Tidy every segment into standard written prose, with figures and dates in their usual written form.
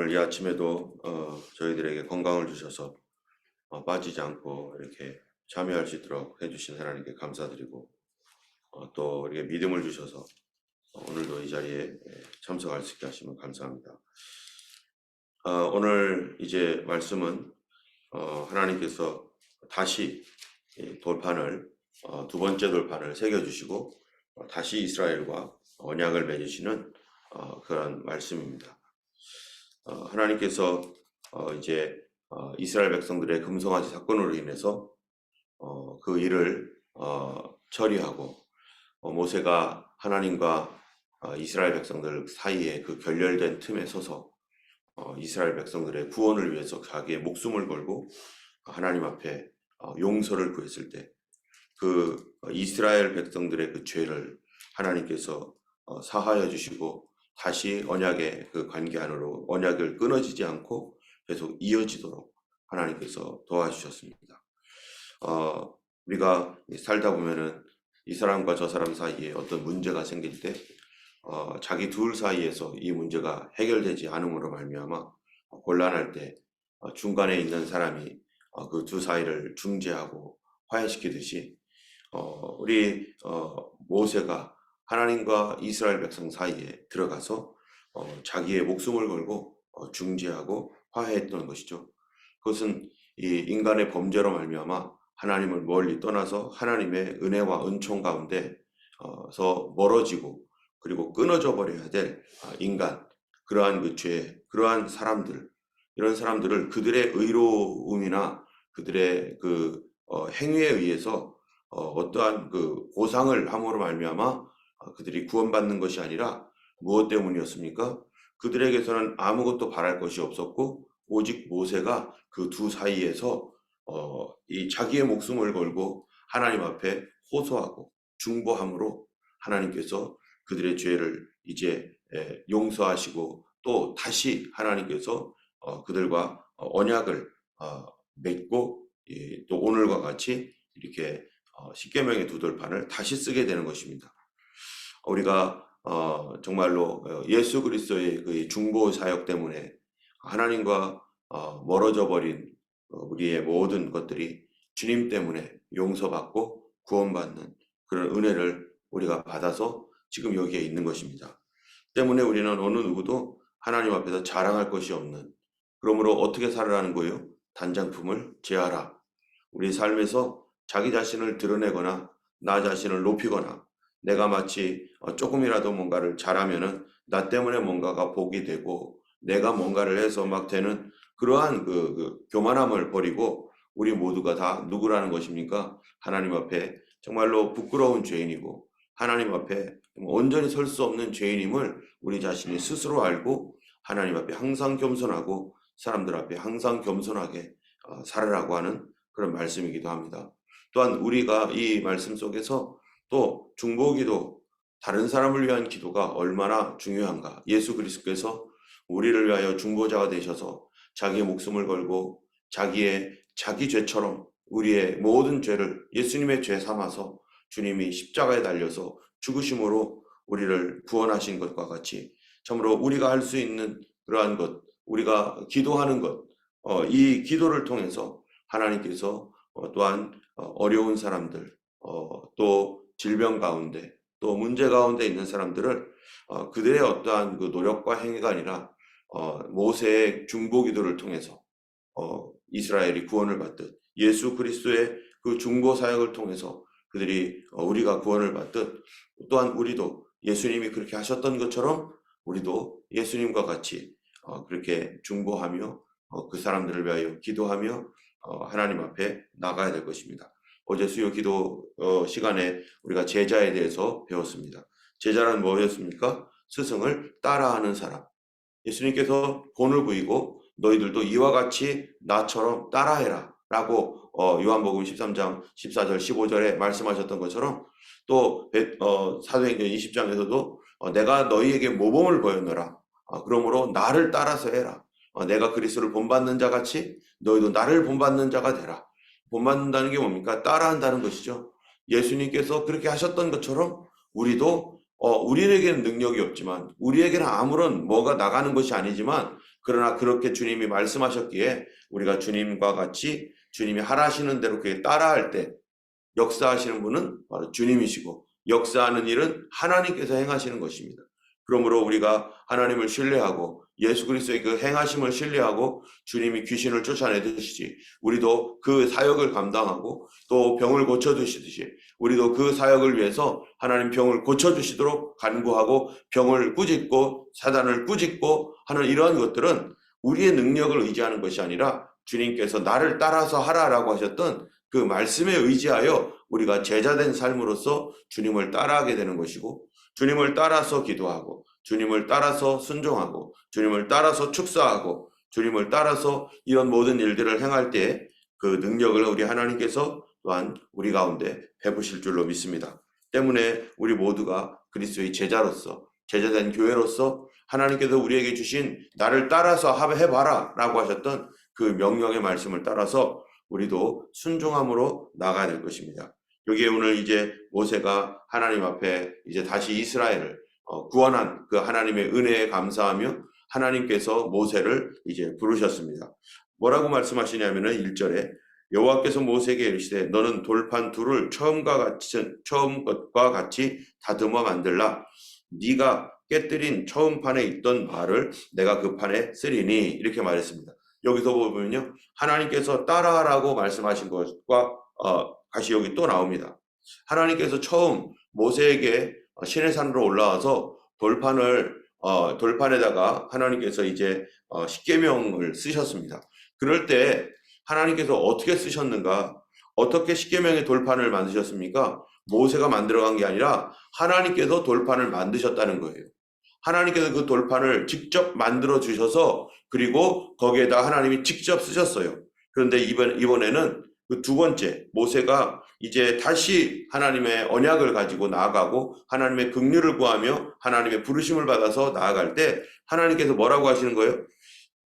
오늘 이 아침에도 저희들에게 건강을 주셔서 빠지지 않고 이렇게 참여할 수 있도록 해주신 하나님께 감사드리고 또 우리에게 믿음을 주셔서 오늘도 이 자리에 참석할 수 있게 하시면 감사합니다. 오늘 이제 말씀은 하나님께서 다시 돌판을 두 번째 돌판을 새겨주시고 다시 이스라엘과 언약을 맺으시는 그런 말씀입니다. 하나님께서 이제 이스라엘 백성들의 금송아지 사건으로 인해서 그 일을 처리하고 모세가 하나님과 이스라엘 백성들 사이에 그 결렬된 틈에 서서 이스라엘 백성들의 구원을 위해서 자기의 목숨을 걸고 하나님 앞에 용서를 구했을 때 그 이스라엘 백성들의 그 죄를 하나님께서 사하여 주시고 다시 언약의 그 관계 안으로 언약을 끊어지지 않고 계속 이어지도록 하나님께서 도와주셨습니다. 우리가 살다 보면은 이 사람과 저 사람 사이에 어떤 문제가 생길 때 자기 둘 사이에서 이 문제가 해결되지 않음으로 말미암아 곤란할 때 중간에 있는 사람이 그 두 사이를 중재하고 화해시키듯이 우리 모세가 하나님과 이스라엘 백성 사이에 들어가서 자기의 목숨을 걸고 중재하고 화해했던 것이죠. 그것은 이 인간의 범죄로 말미암아 하나님을 멀리 떠나서 하나님의 은혜와 은총 가운데서 멀어지고 그리고 끊어져 버려야 될 인간, 그러한 그 죄, 그러한 사람들, 이런 사람들을 그들의 의로움이나 그들의 그 행위에 의해서 어떠한 그 보상을 함으로 말미암아 그들이 구원받는 것이 아니라 무엇 때문이었습니까? 그들에게서는 아무것도 바랄 것이 없었고 오직 모세가 그 두 사이에서 이 자기의 목숨을 걸고 하나님 앞에 호소하고 중보함으로 하나님께서 그들의 죄를 이제 용서하시고 또 다시 하나님께서 그들과 언약을 맺고 또 오늘과 같이 이렇게 십계명의 두 돌판을 다시 쓰게 되는 것입니다. 우리가 정말로 예수 그리스도의 그 중보 사역 때문에 하나님과 멀어져 버린 우리의 모든 것들이 주님 때문에 용서받고 구원받는 그런 은혜를 우리가 받아서 지금 여기에 있는 것입니다. 때문에 우리는 어느 누구도 하나님 앞에서 자랑할 것이 없는, 그러므로 어떻게 살아라는 거예요? 단장품을 제하라. 우리 삶에서 자기 자신을 드러내거나 나 자신을 높이거나 내가 마치 조금이라도 뭔가를 잘하면은 나 때문에 뭔가가 복이 되고 내가 뭔가를 해서 막 되는 그러한 그 교만함을 버리고 우리 모두가 다 누구라는 것입니까? 하나님 앞에 정말로 부끄러운 죄인이고 하나님 앞에 온전히 설 수 없는 죄인임을 우리 자신이 스스로 알고 하나님 앞에 항상 겸손하고 사람들 앞에 항상 겸손하게 살아라고 하는 그런 말씀이기도 합니다. 또한 우리가 이 말씀 속에서 또 중보기도, 다른 사람을 위한 기도가 얼마나 중요한가. 예수 그리스도께서 우리를 위하여 중보자가 되셔서 자기의 목숨을 걸고 자기 죄처럼 우리의 모든 죄를 예수님의 죄 삼아서 주님이 십자가에 달려서 죽으심으로 우리를 구원하신 것과 같이 참으로 우리가 할 수 있는 그러한 것, 우리가 기도하는 것, 이 기도를 통해서 하나님께서 또한 어려운 사람들, 또 질병 가운데, 또 문제 가운데 있는 사람들을 그들의 어떠한 그 노력과 행위가 아니라 모세의 중보 기도를 통해서 이스라엘이 구원을 받듯 예수 그리스도의 그 중보 사역을 통해서 그들이 우리가 구원을 받듯 또한 우리도 예수님이 그렇게 하셨던 것처럼 우리도 예수님과 같이 그렇게 중보하며 그 사람들을 위하여 기도하며 하나님 앞에 나가야 될 것입니다. 어제 수요 기도 시간에 우리가 제자에 대해서 배웠습니다. 제자는 뭐였습니까? 스승을 따라하는 사람. 예수님께서 본을 부이고 너희들도 이와 같이 나처럼 따라해라 라고 요한복음 13장 14절 15절에 말씀하셨던 것처럼 또 사도행전 20장에서도 내가 너희에게 모범을 보였노라. 그러므로 나를 따라서 해라. 내가 그리스도를 본받는 자 같이 너희도 나를 본받는 자가 되라. 본받는다는 게 뭡니까? 따라한다는 것이죠. 예수님께서 그렇게 하셨던 것처럼 우리도 우리에게는 능력이 없지만 우리에게는 아무런 뭐가 나가는 것이 아니지만 그러나 그렇게 주님이 말씀하셨기에 우리가 주님과 같이 주님이 하라시는 대로 그게 따라할 때 역사하시는 분은 바로 주님이시고 역사하는 일은 하나님께서 행하시는 것입니다. 그러므로 우리가 하나님을 신뢰하고 예수 그리스도의 그 행하심을 신뢰하고 주님이 귀신을 쫓아내듯이 우리도 그 사역을 감당하고 또 병을 고쳐주시듯이 우리도 그 사역을 위해서 하나님 병을 고쳐주시도록 간구하고 병을 꾸짖고 사단을 꾸짖고 하는 이러한 것들은 우리의 능력을 의지하는 것이 아니라 주님께서 나를 따라서 하라라고 하셨던 그 말씀에 의지하여 우리가 제자된 삶으로서 주님을 따라하게 되는 것이고 주님을 따라서 기도하고 주님을 따라서 순종하고 주님을 따라서 축사하고 주님을 따라서 이런 모든 일들을 행할 때 그 능력을 우리 하나님께서 또한 우리 가운데 베푸실 줄로 믿습니다. 때문에 우리 모두가 그리스도의 제자로서 제자된 교회로서 하나님께서 우리에게 주신 나를 따라서 해봐라 라고 하셨던 그 명령의 말씀을 따라서 우리도 순종함으로 나가야 될 것입니다. 여기에 오늘 이제 모세가 하나님 앞에 이제 다시 이스라엘을 구원한 그 하나님의 은혜에 감사하며 하나님께서 모세를 이제 부르셨습니다. 뭐라고 말씀하시냐면은 1절에 여호와께서 모세에게 이르시되 너는 돌판 둘을 처음 것과 같이 다듬어 만들라. 네가 깨뜨린 처음 판에 있던 말을 내가 그 판에 쓰리니 이렇게 말했습니다. 여기서 보면요 하나님께서 따라하라고 말씀하신 것과 다시 여기 또 나옵니다. 하나님께서 처음 모세에게 시내산으로 올라와서 돌판에다가 하나님께서 이제 십계명을 쓰셨습니다. 그럴 때 하나님께서 어떻게 쓰셨는가? 어떻게 십계명의 돌판을 만드셨습니까? 모세가 만들어간 게 아니라 하나님께서 돌판을 만드셨다는 거예요. 하나님께서 그 돌판을 직접 만들어 주셔서 그리고 거기에다 하나님이 직접 쓰셨어요. 그런데 이번에는 그 두 번째 모세가 이제 다시 하나님의 언약을 가지고 나아가고 하나님의 긍휼을 구하며 하나님의 부르심을 받아서 나아갈 때 하나님께서 뭐라고 하시는 거예요?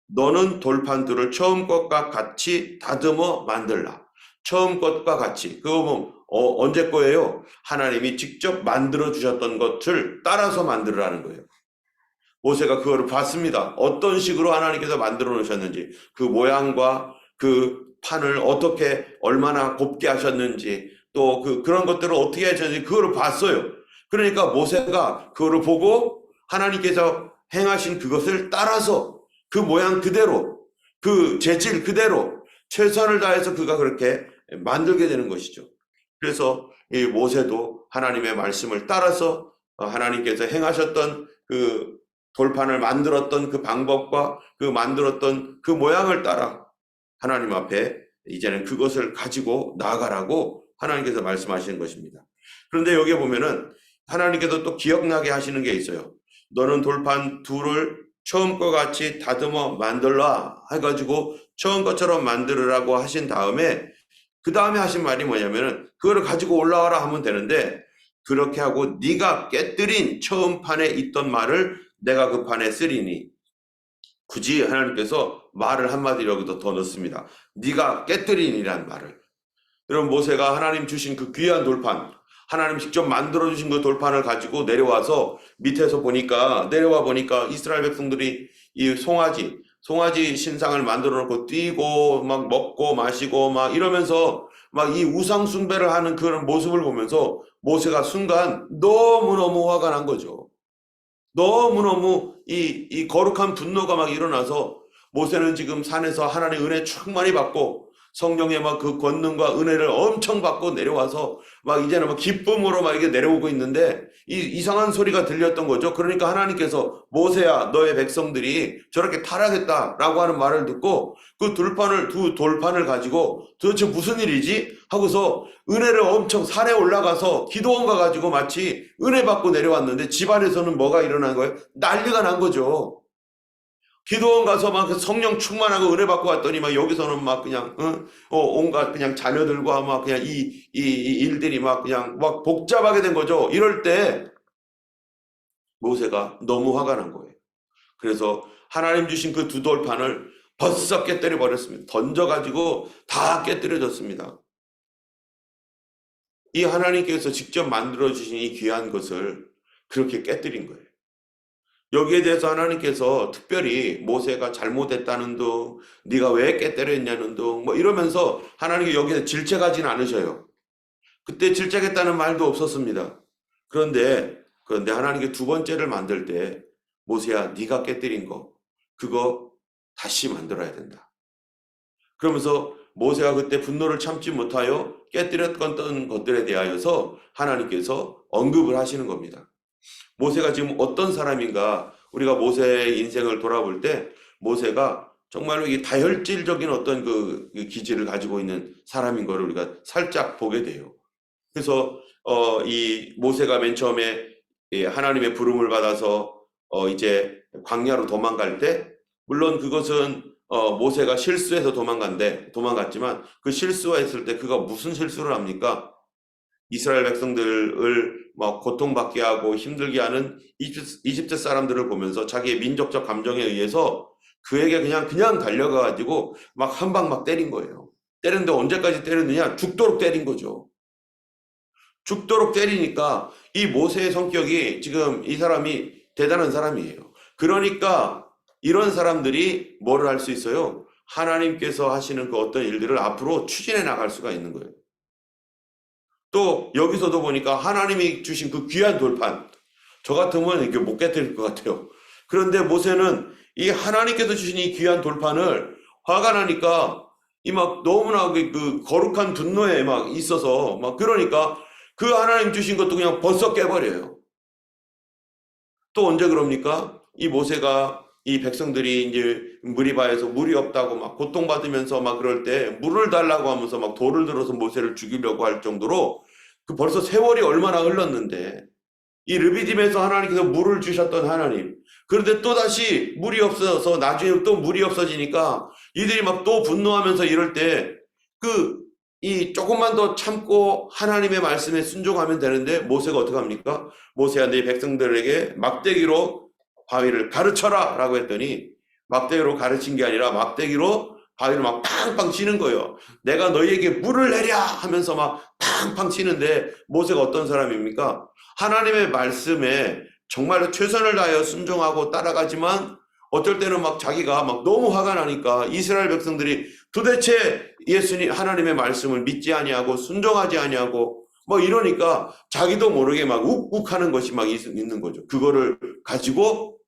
너는 돌판들을 처음 것과 같이 다듬어 만들라. 처음 것과 같이. 그거 뭐 언제 거예요? 하나님이 직접 만들어 주셨던 것을 따라서 만들으라는 거예요. 모세가 그거를 봤습니다. 어떤 식으로 하나님께서 만들어 놓으셨는지, 그 모양과 그 판을 어떻게 얼마나 곱게 하셨는지, 또 그런 것들을 어떻게 하셨는지 그거를 봤어요. 그러니까 모세가 그거를 보고 하나님께서 행하신 그것을 따라서 그 모양 그대로, 그 재질 그대로 최선을 다해서 그가 그렇게 만들게 되는 것이죠. 그래서 이 모세도 하나님의 말씀을 따라서 하나님께서 행하셨던 그 돌판을 만들었던 그 방법과 그 만들었던 그 모양을 따라 하나님 앞에 이제는 그것을 가지고 나아가라고 하나님께서 말씀하시는 것입니다. 그런데 여기에 보면은 하나님께서 또 기억나게 하시는 게 있어요. 너는 돌판 둘을 처음 것 같이 다듬어 만들라 해가지고 처음 것처럼 만들으라고 하신 다음에 그 다음에 하신 말이 뭐냐면은 그거를 가지고 올라와라 하면 되는데 그렇게 하고 네가 깨뜨린 처음 판에 있던 말을 내가 그 판에 쓰리니 굳이 하나님께서 말을 한마디로 여기도 더 넣습니다. 네가 깨뜨린이란 말을. 여러분 모세가 하나님 주신 그 귀한 돌판 하나님 직접 만들어주신 그 돌판을 가지고 내려와서 밑에서 내려와 보니까 이스라엘 백성들이 이 송아지 신상을 만들어 놓고 뛰고 막 먹고 마시고 막 이러면서 막 이 우상 숭배를 하는 그런 모습을 보면서 모세가 순간 너무너무 화가 난 거죠. 너무너무 이 거룩한 분노가 막 일어나서 모세는 지금 산에서 하나님의 은혜 충만히 받고 성령의 막 그 권능과 은혜를 엄청 받고 내려와서 막 이제는 막 기쁨으로 막 이게 내려오고 있는데 이상한 소리가 들렸던 거죠. 그러니까 하나님께서 모세야 너의 백성들이 저렇게 타락했다라고 하는 말을 듣고 그 두 돌판을 가지고 도대체 무슨 일이지? 하고서 은혜를 엄청 산에 올라가서 기도원 가가지고 마치 은혜 받고 내려왔는데 집안에서는 뭐가 일어난 거예요? 난리가 난 거죠. 기도원 가서 막 성령 충만하고 은혜 받고 왔더니 막 여기서는 막 그냥 온갖 그냥 자녀들과 막 그냥 이 일들이 막 그냥 막 복잡하게 된 거죠. 이럴 때 모세가 너무 화가 난 거예요. 그래서 하나님 주신 그 두 돌판을 버싹 깨뜨려 버렸습니다. 던져가지고 다 깨뜨려졌습니다. 이 하나님께서 직접 만들어 주신 이 귀한 것을 그렇게 깨뜨린 거예요. 여기에 대해서 하나님께서 특별히 모세가 잘못했다는 둥, 네가 왜 깨뜨렸냐는 둥, 뭐 이러면서 하나님이 여기에 질책하지는 않으셔요. 그때 질책했다는 말도 없었습니다. 그런데 하나님께 두 번째를 만들 때 모세야 네가 깨뜨린 거 그거 다시 만들어야 된다. 그러면서 모세가 그때 분노를 참지 못하여 깨뜨렸던 것들에 대하여서 하나님께서 언급을 하시는 겁니다. 모세가 지금 어떤 사람인가, 우리가 모세의 인생을 돌아볼 때 모세가 정말로 이 다혈질적인 어떤 그 기질을 가지고 있는 사람인 것을 우리가 살짝 보게 돼요. 그래서 이 모세가 맨 처음에 하나님의 부름을 받아서 이제 광야로 도망갈 때, 물론 그것은 모세가 실수해서 도망갔지만 그 실수했을 때 그가 무슨 실수를 합니까? 이스라엘 백성들을 막 고통받게 하고 힘들게 하는 이집트 사람들을 보면서 자기의 민족적 감정에 의해서 그에게 그냥 달려가가지고 막 한 방 막 때린 거예요. 때렸는데 언제까지 때렸느냐? 죽도록 때린 거죠. 죽도록 때리니까 이 모세의 성격이, 지금 이 사람이 대단한 사람이에요. 그러니까 이런 사람들이 뭐를 할 수 있어요? 하나님께서 하시는 그 어떤 일들을 앞으로 추진해 나갈 수가 있는 거예요. 또 여기서도 보니까 하나님이 주신 그 귀한 돌판, 저 같으면 이렇게 못 깨뜨릴 것 같아요. 그런데 모세는 이 하나님께서 주신 이 귀한 돌판을 화가 나니까 이 막 너무나 그 거룩한 분노에 막 있어서 막, 그러니까 그 하나님 주신 것도 그냥 벌써 깨버려요. 또 언제 그럽니까? 이 모세가 이 백성들이 이제 무리바에서 물이 없다고 막 고통받으면서 막 그럴 때 물을 달라고 하면서 막 돌을 들어서 모세를 죽이려고 할 정도로 그 벌써 세월이 얼마나 흘렀는데, 이 르비딤에서 하나님께서 물을 주셨던 하나님, 그런데 또다시 물이 없어서 나중에 또 물이 없어지니까 이들이 막 또 분노하면서 이럴 때 이 조금만 더 참고 하나님의 말씀에 순종하면 되는데 모세가 어떻게 합니까? 모세야 네 백성들에게 막대기로 바위를 가르쳐라 라고 했더니, 막대기로 가르친 게 아니라 막대기로 바위를 막 팡팡 치는 거예요. 내가 너희에게 물을 내랴 하면서 막 팡팡 치는데, 모세가 어떤 사람입니까? 하나님의 말씀에 정말로 최선을 다하여 순종하고 따라가지만 어떨 때는 막 자기가 막 너무 화가 나니까 이스라엘 백성들이 도대체 예수님 하나님의 말씀을 믿지 아니하고 순종하지 아니하고 뭐 이러니까 자기도 모르게 막 욱욱하는 것이 막 있는 거죠. 그거를 가지고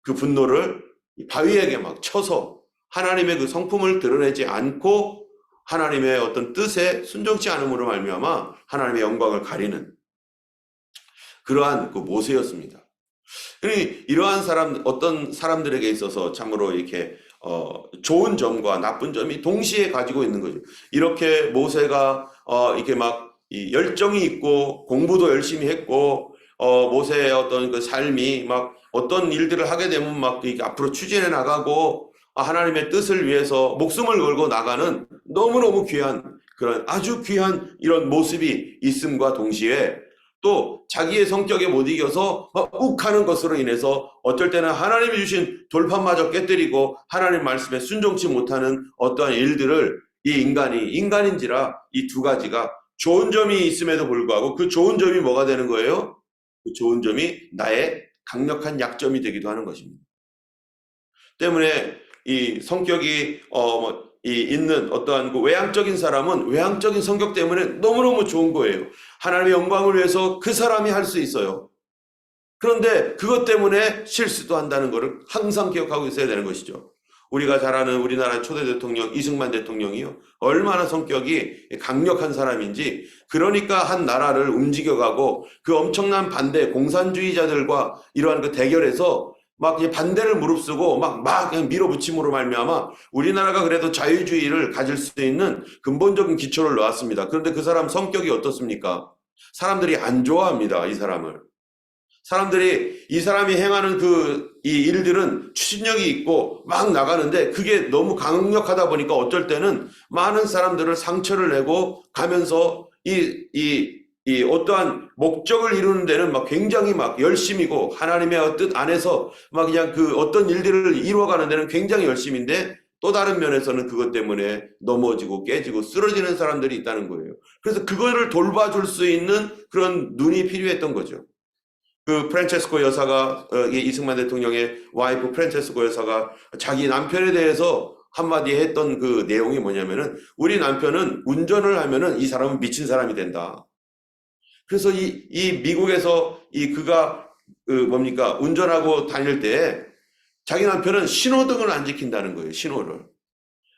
그 분노를 바위에게 막 쳐서 하나님의 그 성품을 드러내지 않고 하나님의 어떤 뜻에 순종치 않음으로 말미암아 하나님의 영광을 가리는 그러한 그 모세였습니다. 이러한 어떤 사람들에게 있어서 참으로 이렇게 좋은 점과 나쁜 점이 동시에 가지고 있는 거죠. 이렇게 모세가 이렇게 막 열정이 있고 공부도 열심히 했고 모세의 어떤 그 삶이 막 어떤 일들을 하게 되면 막 앞으로 추진해 나가고 하나님의 뜻을 위해서 목숨을 걸고 나가는 너무너무 귀한, 그런 아주 귀한 이런 모습이 있음과 동시에 또 자기의 성격에 못 이겨서 욱하는 것으로 인해서 어떨 때는 하나님이 주신 돌판마저 깨뜨리고 하나님 말씀에 순종치 못하는 어떠한 일들을 이 인간인지라 이 두 가지가 좋은 점이 있음에도 불구하고 그 좋은 점이 뭐가 되는 거예요? 그 좋은 점이 나의 강력한 약점이 되기도 하는 것입니다. 때문에 이 성격이 있는 어떠한 그 외향적인 사람은 외향적인 성격 때문에 너무너무 좋은 거예요. 하나님의 영광을 위해서 그 사람이 할 수 있어요. 그런데 그것 때문에 실수도 한다는 것을 항상 기억하고 있어야 되는 것이죠. 우리가 잘 아는 우리나라 초대 대통령 이승만 대통령이요, 얼마나 성격이 강력한 사람인지, 그러니까 한 나라를 움직여가고 그 엄청난 반대 공산주의자들과 이러한 그 대결에서 막 반대를 무릅쓰고 막 그냥 밀어붙임으로 말미암아 우리나라가 그래도 자유주의를 가질 수 있는 근본적인 기초를 놓았습니다. 그런데 그 사람 성격이 어떻습니까? 사람들이 안 좋아합니다. 이 사람을. 사람들이 이 사람이 행하는 이 일들은 추진력이 있고 막 나가는데 그게 너무 강력하다 보니까 어쩔 때는 많은 사람들을 상처를 내고 가면서 이 어떠한 목적을 이루는 데는 막 굉장히 막 열심이고 하나님의 뜻 안에서 막 그냥 그 어떤 일들을 이루어가는 데는 굉장히 열심인데, 또 다른 면에서는 그것 때문에 넘어지고 깨지고 쓰러지는 사람들이 있다는 거예요. 그래서 그거를 돌봐줄 수 있는 그런 눈이 필요했던 거죠. 그 프란체스코 여사가 이 이승만 대통령의 와이프 프란체스코 여사가 자기 남편에 대해서 한마디 했던 그 내용이 뭐냐면은 우리 남편은 운전을 하면은 이 사람은 미친 사람이 된다. 그래서 이 미국에서 그가 뭡니까 운전하고 다닐 때 자기 남편은 신호등을 안 지킨다는 거예요. 신호를.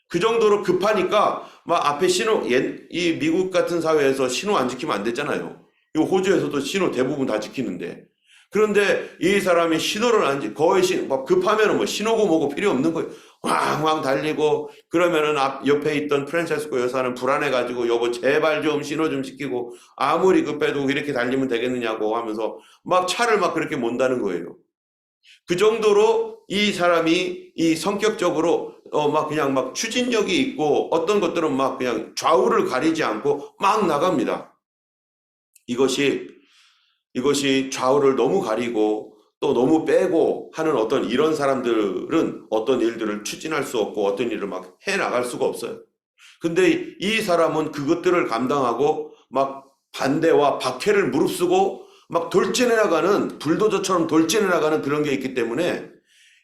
그 정도로 급하니까 막 앞에 신호 이 미국 같은 사회에서 신호 안 지키면 안 되잖아요. 이 호주에서도 신호 대부분 다 지키는데 그런데 이 사람이 신호를 거의 막 급하면은 뭐 신호고 뭐고 필요 없는 거예요. 왕왕 달리고 그러면은 옆에 있던 프란체스코 여사는 불안해가지고 여보 제발 좀 신호 좀 지키고 아무리 급해도 이렇게 달리면 되겠느냐고 하면서 막 차를 막 그렇게 몬다는 거예요. 그 정도로 이 사람이 이 성격적으로 막 그냥 막 추진력이 있고 어떤 것들은 막 그냥 좌우를 가리지 않고 막 나갑니다. 이것이 좌우를 너무 가리고 또 너무 빼고 하는 어떤 이런 사람들은 어떤 일들을 추진할 수 없고 어떤 일을 막 해 나갈 수가 없어요. 근데 이 사람은 그것들을 감당하고 막 반대와 박해를 무릅쓰고 막 돌진해 나가는 불도저처럼 돌진해 나가는 그런 게 있기 때문에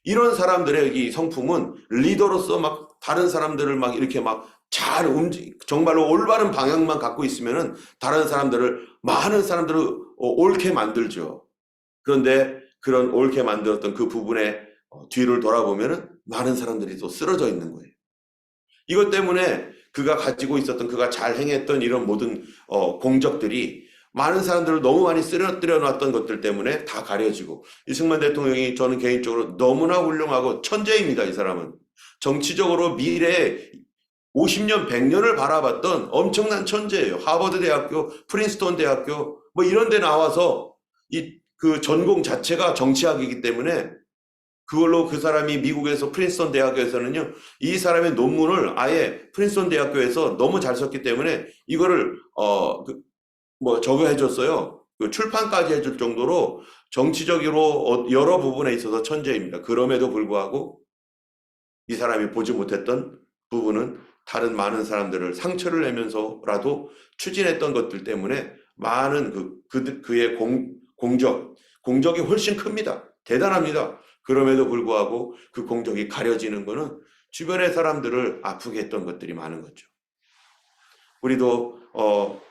이런 사람들의 이 성품은 리더로서 막 다른 사람들을 막 이렇게 막 잘 정말로 올바른 방향만 갖고 있으면은 다른 사람들을 많은 사람들을 옳게 만들죠. 그런데 그런 옳게 만들었던 그 부분에 뒤를 돌아보면은 많은 사람들이 또 쓰러져 있는 거예요. 이것 때문에 그가 가지고 있었던 그가 잘 행했던 이런 모든 공적들이 많은 사람들을 너무 많이 쓰러뜨려 놨던 것들 때문에 다 가려지고 이승만 대통령이 저는 개인적으로 너무나 훌륭하고 천재입니다. 이 사람은 정치적으로 미래에 50년, 100년을 바라봤던 엄청난 천재예요. 하버드 대학교, 프린스턴 대학교 뭐 이런 데 나와서 그 전공 자체가 정치학이기 때문에 그걸로 그 사람이 미국에서 프린스턴 대학교에서는요, 이 사람의 논문을 아예 프린스턴 대학교에서 너무 잘 썼기 때문에 이거를 저거 해줬어요. 그 출판까지 해줄 정도로 정치적으로 여러 부분에 있어서 천재입니다. 그럼에도 불구하고 이 사람이 보지 못했던 부분은 다른 많은 사람들을 상처를 내면서라도 추진했던 것들 때문에 많은 그의 공적이 훨씬 큽니다. 대단합니다. 그럼에도 불구하고 그 공적이 가려지는 것은 주변의 사람들을 아프게 했던 것들이 많은 거죠. 우리도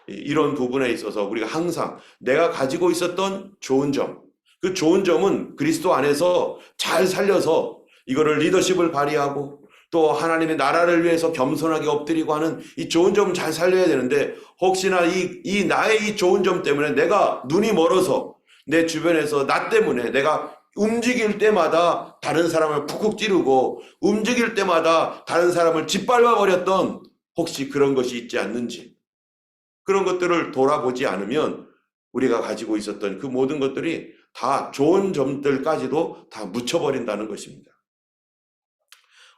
이런 부분에 있어서 우리가 항상 내가 가지고 있었던 좋은 점, 그 좋은 점은 그리스도 안에서 잘 살려서 이거를 리더십을 발휘하고 또 하나님의 나라를 위해서 겸손하게 엎드리고 하는 이 좋은 점을 잘 살려야 되는데 혹시나 나의 이 좋은 점 때문에 내가 눈이 멀어서 내 주변에서 나 때문에 내가 움직일 때마다 다른 사람을 푹푹 찌르고 움직일 때마다 다른 사람을 짓밟아 버렸던 혹시 그런 것이 있지 않는지 그런 것들을 돌아보지 않으면 우리가 가지고 있었던 그 모든 것들이 다 좋은 점들까지도 다 묻혀버린다는 것입니다.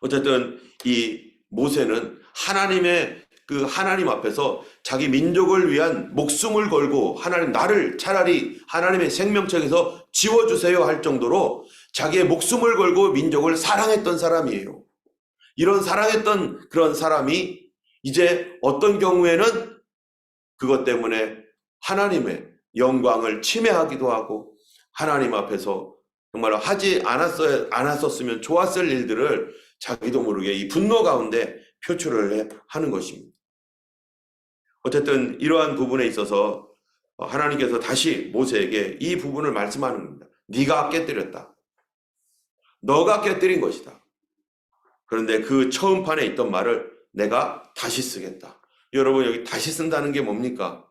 어쨌든 이 모세는 하나님 앞에서 자기 민족을 위한 목숨을 걸고 나를 차라리 하나님의 생명책에서 지워주세요 할 정도로 자기의 목숨을 걸고 민족을 사랑했던 사람이에요. 이런 사랑했던 그런 사람이 이제 어떤 경우에는 그것 때문에 하나님의 영광을 침해하기도 하고 하나님 앞에서 정말로 하지 않았었으면 좋았을 일들을 자기도 모르게 이 분노 가운데 표출을 하는 것입니다. 어쨌든 이러한 부분에 있어서 하나님께서 다시 모세에게 이 부분을 말씀하는 겁니다. 네가 깨뜨렸다. 너가 깨뜨린 것이다. 그런데 그 처음 판에 있던 말을 내가 다시 쓰겠다. 여러분 여기 다시 쓴다는 게 뭡니까?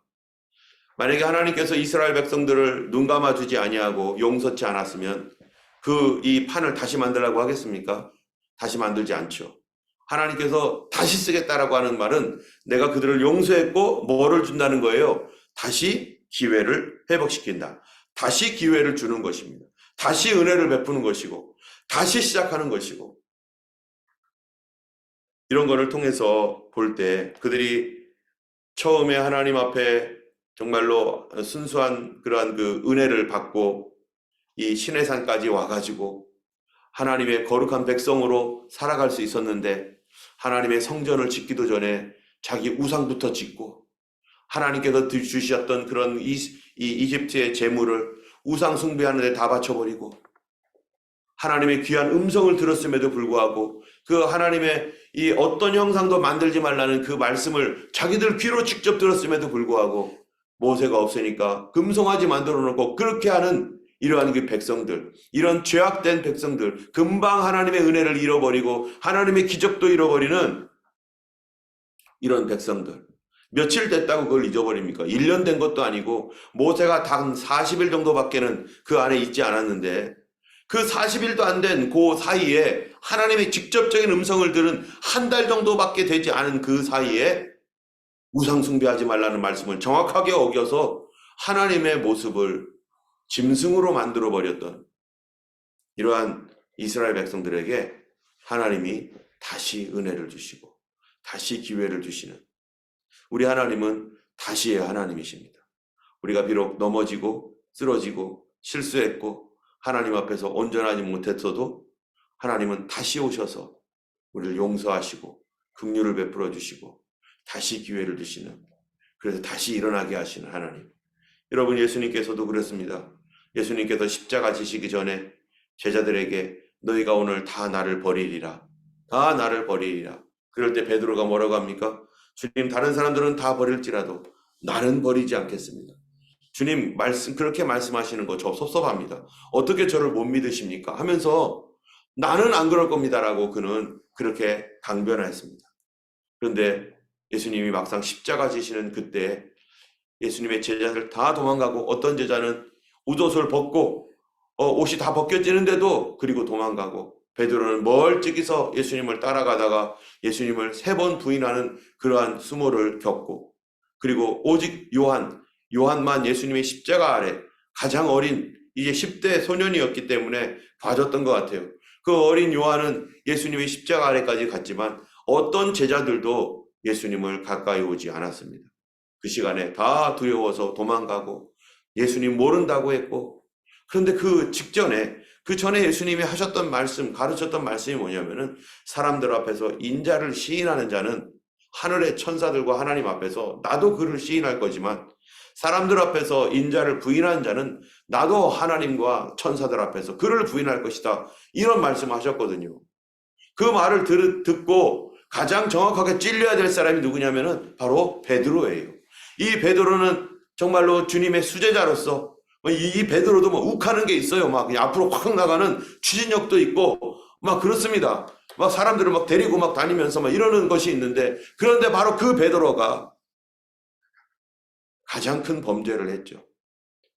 만약에 하나님께서 이스라엘 백성들을 눈 감아주지 아니하고 용서치 않았으면 이 판을 다시 만들라고 하겠습니까? 다시 만들지 않죠. 하나님께서 다시 쓰겠다라고 하는 말은 내가 그들을 용서했고 뭐를 준다는 거예요? 다시 기회를 회복시킨다. 다시 기회를 주는 것입니다. 다시 은혜를 베푸는 것이고 다시 시작하는 것이고 이런 거를 통해서 볼 때 그들이 처음에 하나님 앞에 정말로 순수한 그러한 그 은혜를 받고 이 시내산까지 와가지고 하나님의 거룩한 백성으로 살아갈 수 있었는데 하나님의 성전을 짓기도 전에 자기 우상부터 짓고 하나님께서 주셨던 그런 이 이집트의 재물을 우상 숭배하는 데 다 바쳐버리고 하나님의 귀한 음성을 들었음에도 불구하고 그 하나님의 이 어떤 형상도 만들지 말라는 그 말씀을 자기들 귀로 직접 들었음에도 불구하고 모세가 없으니까 금송아지 만들어 놓고 그렇게 하는 이러한 그 백성들, 이런 죄악된 백성들, 금방 하나님의 은혜를 잃어버리고 하나님의 기적도 잃어버리는 이런 백성들. 며칠 됐다고 그걸 잊어버립니까? 1년 된 것도 아니고 모세가 단 40일 정도밖에는 그 안에 있지 않았는데 그 40일도 안 된 그 사이에 하나님의 직접적인 음성을 들은 한 달 정도밖에 되지 않은 그 사이에 우상 숭배하지 말라는 말씀을 정확하게 어겨서 하나님의 모습을 짐승으로 만들어 버렸던 이러한 이스라엘 백성들에게 하나님이 다시 은혜를 주시고 다시 기회를 주시는 우리 하나님은 다시의 하나님이십니다. 우리가 비록 넘어지고 쓰러지고 실수했고 하나님 앞에서 온전하지 못했어도 하나님은 다시 오셔서 우리를 용서하시고 긍휼을 베풀어 주시고 다시 기회를 주시는, 그래서 다시 일어나게 하시는 하나님. 여러분, 예수님께서도 그랬습니다. 예수님께서 십자가 지시기 전에 제자들에게 너희가 오늘 다 나를 버리리라. 다 나를 버리리라. 그럴 때 베드로가 뭐라고 합니까? 주님, 다른 사람들은 다 버릴지라도 나는 버리지 않겠습니다. 주님 그렇게 말씀하시는 거 저 섭섭합니다. 어떻게 저를 못 믿으십니까? 하면서 나는 안 그럴 겁니다라고 그는 그렇게 강변하였습니다. 그런데 예수님이 막상 십자가 지시는 그때 예수님의 제자들 다 도망가고 어떤 제자는 옷을 벗고 옷이 다 벗겨지는데도 그리고 도망가고 베드로는 멀찍이서 예수님을 따라가다가 예수님을 3번 부인하는 그러한 수모를 겪고 그리고 오직 요한만 예수님의 십자가 아래 가장 어린 이제 10대 소년이었기 때문에 봐줬던 것 같아요. 그 어린 요한은 예수님의 십자가 아래까지 갔지만 어떤 제자들도 예수님을 가까이 오지 않았습니다. 그 시간에 다 두려워서 도망가고 예수님 모른다고 했고, 그런데 그 전에 예수님이 하셨던 말씀, 가르쳤던 말씀이 뭐냐면은 사람들 앞에서 인자를 시인하는 자는 하늘의 천사들과 하나님 앞에서 나도 그를 시인할 거지만 사람들 앞에서 인자를 부인하는 자는 나도 하나님과 천사들 앞에서 그를 부인할 것이다. 이런 말씀을 하셨거든요. 그 말을 듣고 가장 정확하게 찔려야 될 사람이 누구냐면은 바로 베드로예요. 이 베드로는 정말로 주님의 수제자로서 이 베드로도 욱하는 게 있어요. 막 그냥 앞으로 확 나가는 추진력도 있고 막 그렇습니다. 막 사람들을 막 데리고 막 다니면서 막 이러는 것이 있는데, 그런데 바로 그 베드로가 가장 큰 범죄를 했죠.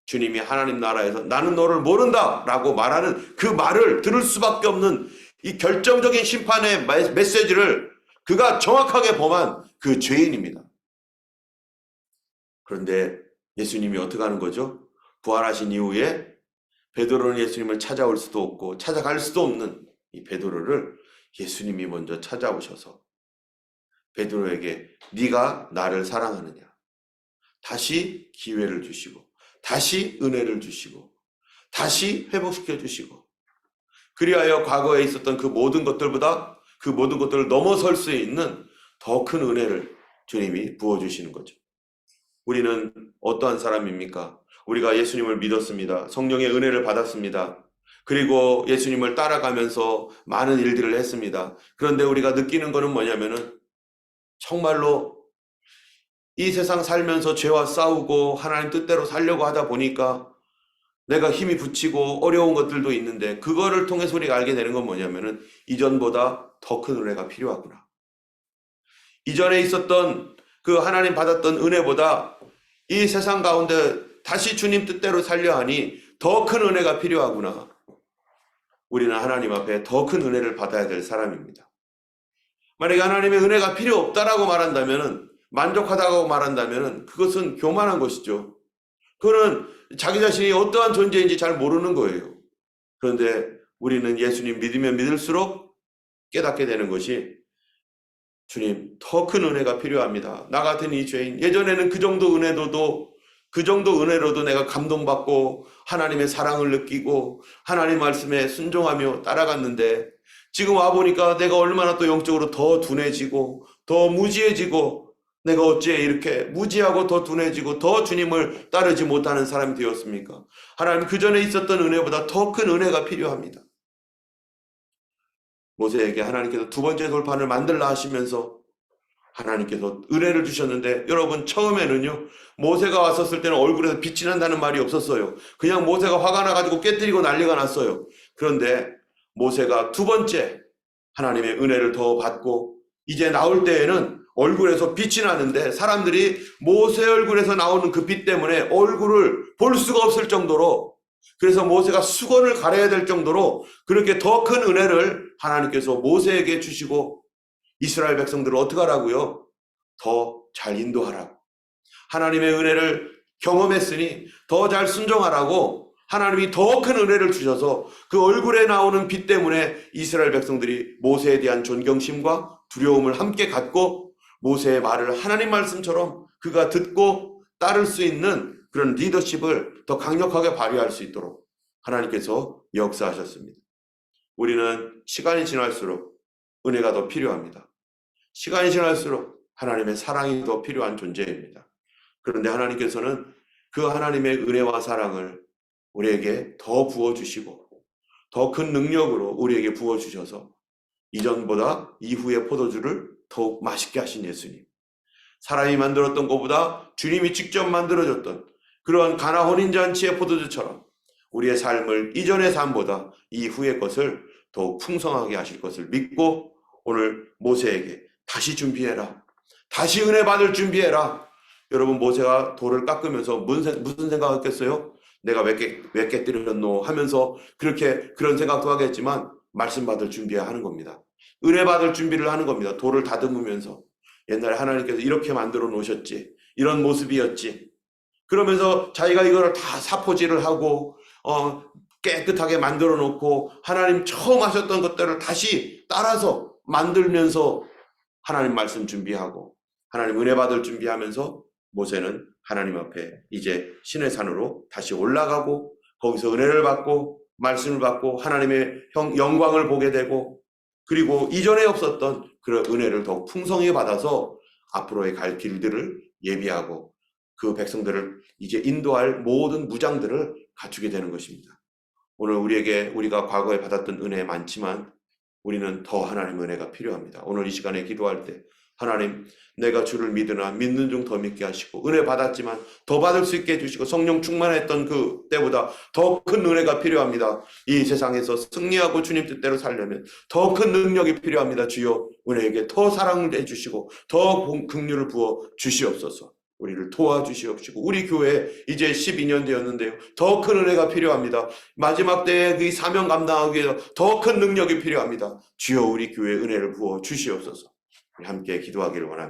주님이 하나님 나라에서 나는 너를 모른다 라고 말하는 그 말을 들을 수밖에 없는 이 결정적인 심판의 메시지를 그가 정확하게 범한 그 죄인입니다. 그런데 예수님이 어떻게 하는 거죠? 부활하신 이후에 베드로는 예수님을 찾아올 수도 없고 찾아갈 수도 없는 이 베드로를 예수님이 먼저 찾아오셔서 베드로에게 네가 나를 사랑하느냐, 다시 기회를 주시고 다시 은혜를 주시고 다시 회복시켜 주시고, 그리하여 과거에 있었던 그 모든 것들보다 그 모든 것들을 넘어설 수 있는 더 큰 은혜를 주님이 부어주시는 거죠. 우리는 어떠한 사람입니까? 우리가 예수님을 믿었습니다. 성령의 은혜를 받았습니다. 그리고 예수님을 따라가면서 많은 일들을 했습니다. 그런데 우리가 느끼는 것은 뭐냐면은 정말로 이 세상 살면서 죄와 싸우고 하나님 뜻대로 살려고 하다 보니까 내가 힘이 붙이고 어려운 것들도 있는데, 그거를 통해서 우리가 알게 되는 건 뭐냐면은 이전보다 더 큰 은혜가 필요하구나. 이전에 있었던 그 하나님 받았던 은혜보다 이 세상 가운데 다시 주님 뜻대로 살려 하니 더 큰 은혜가 필요하구나. 우리는 하나님 앞에 더 큰 은혜를 받아야 될 사람입니다. 만약에 하나님의 은혜가 필요 없다라고 말한다면은, 만족하다고 말한다면은 그것은 교만한 것이죠. 그거는 자기 자신이 어떠한 존재인지 잘 모르는 거예요. 그런데 우리는 예수님 믿으면 믿을수록 깨닫게 되는 것이 주님, 더 큰 은혜가 필요합니다. 나 같은 이 죄인, 예전에는 그 정도 은혜로도 내가 감동받고 하나님의 사랑을 느끼고 하나님 말씀에 순종하며 따라갔는데, 지금 와보니까 내가 얼마나 또 영적으로 더 둔해지고 더 무지해지고 내가 어찌 이렇게 무지하고 더 둔해지고 더 주님을 따르지 못하는 사람이 되었습니까? 하나님, 그 전에 있었던 은혜보다 더 큰 은혜가 필요합니다. 모세에게 하나님께서 두 번째 돌판을 만들라 하시면서 하나님께서 은혜를 주셨는데, 여러분, 처음에는요, 모세가 왔었을 때는 얼굴에서 빛이 난다는 말이 없었어요. 그냥 모세가 화가 나가지고 깨뜨리고 난리가 났어요. 그런데 모세가 두 번째 하나님의 은혜를 더 받고 이제 나올 때에는 얼굴에서 빛이 나는데, 사람들이 모세 얼굴에서 나오는 그 빛 때문에 얼굴을 볼 수가 없을 정도로, 그래서 모세가 수건을 가려야 될 정도로 그렇게 더 큰 은혜를 하나님께서 모세에게 주시고, 이스라엘 백성들을 어떻게 하라고요? 더 잘 인도하라고. 하나님의 은혜를 경험했으니 더 잘 순종하라고 하나님이 더 큰 은혜를 주셔서 그 얼굴에 나오는 빛 때문에 이스라엘 백성들이 모세에 대한 존경심과 두려움을 함께 갖고, 모세의 말을 하나님 말씀처럼 그가 듣고 따를 수 있는 그런 리더십을 더 강력하게 발휘할 수 있도록 하나님께서 역사하셨습니다. 우리는 시간이 지날수록 은혜가 더 필요합니다. 시간이 지날수록 하나님의 사랑이 더 필요한 존재입니다. 그런데 하나님께서는 그 하나님의 은혜와 사랑을 우리에게 더 부어주시고 더 큰 능력으로 우리에게 부어주셔서 이전보다 이후의 포도주를 더욱 맛있게 하신 예수님, 사람이 만들었던 것보다 주님이 직접 만들어줬던 그러한 가나 혼인잔치의 포도주처럼 우리의 삶을 이전의 삶보다 이후의 것을 더욱 풍성하게 하실 것을 믿고, 오늘 모세에게 다시 준비해라, 다시 은혜 받을 준비해라. 여러분, 모세가 돌을 깎으면서 무슨 생각했겠어요? 내가 왜 깨뜨렸노 하면서 그런 생각도 하겠지만, 말씀 받을 준비해야 하는 겁니다. 은혜 받을 준비를 하는 겁니다. 돌을 다듬으면서 옛날에 하나님께서 이렇게 만들어 놓으셨지, 이런 모습이었지, 그러면서 자기가 이거를 다 사포질을 하고 깨끗하게 만들어 놓고 하나님 처음 하셨던 것들을 다시 따라서 만들면서 하나님 말씀 준비하고 하나님 은혜 받을 준비하면서, 모세는 하나님 앞에 이제 신의 산으로 다시 올라가고 거기서 은혜를 받고 말씀을 받고 하나님의 영광을 보게 되고, 그리고 이전에 없었던 그런 은혜를 더욱 풍성히 받아서 앞으로의 갈 길들을 예비하고 그 백성들을 이제 인도할 모든 무장들을 갖추게 되는 것입니다. 오늘 우리가 과거에 받았던 은혜 많지만 우리는 더 하나님의 은혜가 필요합니다. 오늘 이 시간에 기도할 때, 하나님, 내가 주를 믿으나 믿는 중 더 믿게 하시고, 은혜 받았지만 더 받을 수 있게 해주시고, 성령 충만했던 그 때보다 더 큰 은혜가 필요합니다. 이 세상에서 승리하고 주님 뜻대로 살려면 더 큰 능력이 필요합니다. 주여, 은혜에게 더 사랑을 해주시고 더 긍휼을 부어 주시옵소서. 우리를 도와주시옵시고, 우리 교회 이제 12년 되었는데요, 더 큰 은혜가 필요합니다. 마지막 때에 그 사명 감당하기 위해서 더 큰 능력이 필요합니다. 주여, 우리 교회에 은혜를 부어 주시옵소서. 함께 기도하기를 원합니다.